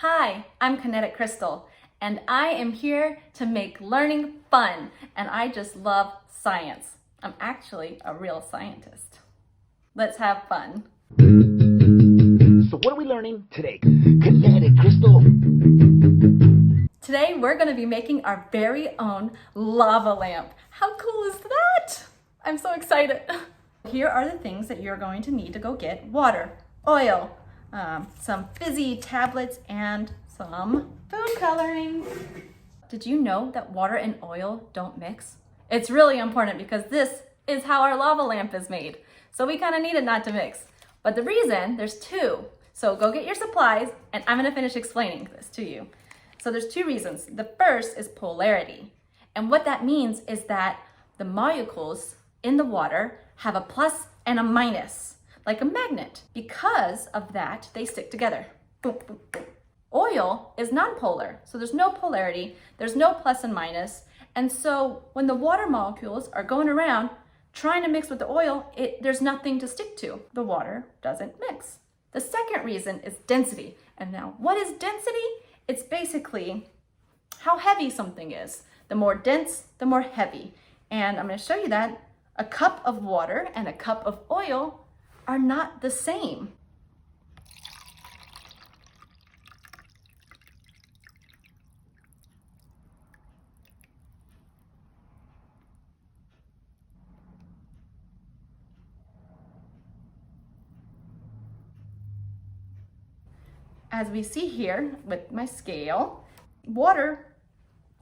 Hi, I'm Kinetic Crystal, and I am here to make learning fun, and I just love science. I'm actually a real scientist. Let's have fun. So what are we learning today? Kinetic Crystal. Today we're going to be making our very own lava lamp. How cool is that? I'm so excited. Here are the things that you're going to need to go get: water, oil, some fizzy tablets, and some food coloring. Did you know that water and oil don't mix? It's really important because this is how our lava lamp is made. So we kind of need it not to mix. But the reason, there's two. So go get your supplies and I'm gonna finish explaining this to you. So there's two reasons. The first is polarity. And what that means is that the molecules in the water have a plus and a minus, like a magnet. Because of that, they stick together. Boom, boom, boom. Oil is nonpolar, so there's no polarity, there's no plus and minus. And so when the water molecules are going around trying to mix with the oil, there's nothing to stick to. The water doesn't mix. The second reason is density. And now, what is density? It's basically how heavy something is. The more dense, the more heavy. And I'm going to show you that a cup of water and a cup of oil are not the same. As we see here with my scale, water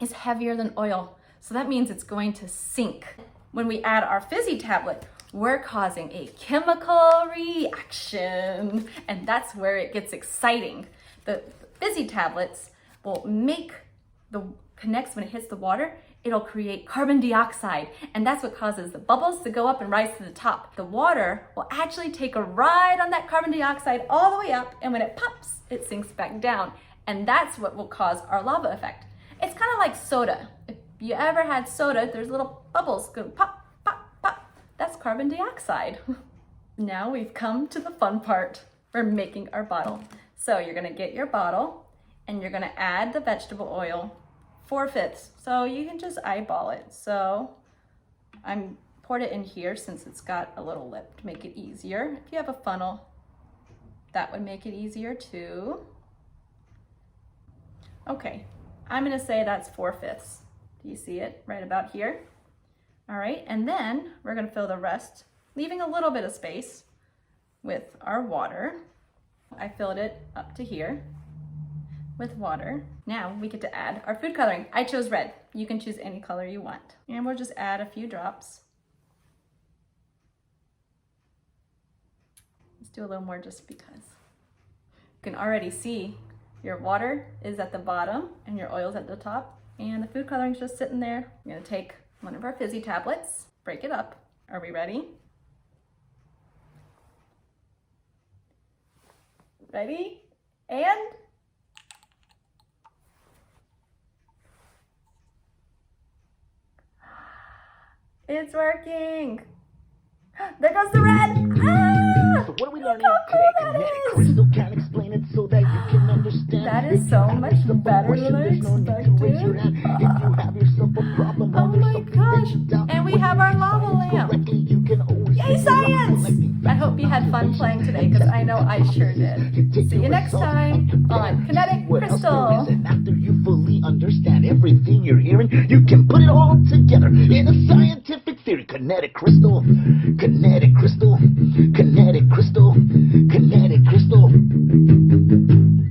is heavier than oil. So that means it's going to sink. When we add our fizzy tablet, we're causing a chemical reaction. And that's where it gets exciting. The fizzy tablets will make connects when it hits the water, it'll create carbon dioxide. And that's what causes the bubbles to go up and rise to the top. The water will actually take a ride on that carbon dioxide all the way up. And when it pops, it sinks back down. And that's what will cause our lava effect. It's kind of like soda. If you ever had soda, there's little bubbles go pop, pop, pop. That's carbon dioxide. Now we've come to the fun part. We're making our bottle. So you're gonna get your bottle and you're gonna add the vegetable oil 4/5. So you can just eyeball it. So I'm poured it in here since it's got a little lip to make it easier. If you have a funnel, that would make it easier too. Okay, I'm gonna say that's 4/5. Do you see it right about here? All right, and then we're gonna fill the rest, leaving a little bit of space with our water. I filled it up to here with water. Now we get to add our food coloring. I chose red. You can choose any color you want. And we'll just add a few drops. Let's do a little more just because. You can already see your water is at the bottom and your oil's at the top, and the food coloring's just sitting there. I'm gonna take one of our fizzy tablets, break it up. Are we ready? Ready? And it's working. There goes the red. Ah! So what are we learning Look how today? cool that Kinetic is. Crystal can explain it so that you can understand. That is so much better than I There's no need to raise your hand. expected. If you have yourself a problem, Oh or there's my something gosh. that you doubt, And we when have you our do lava science lamp. correctly, you can always Yay, figure out science! collecting I hope you had fun playing today because I know I sure did. See you next time on Kinetic What else there Crystal. is, and after you fully understand everything you're hearing, you can put it all together in a scientific theory. Kinetic Crystal, Kinetic Crystal, Kinetic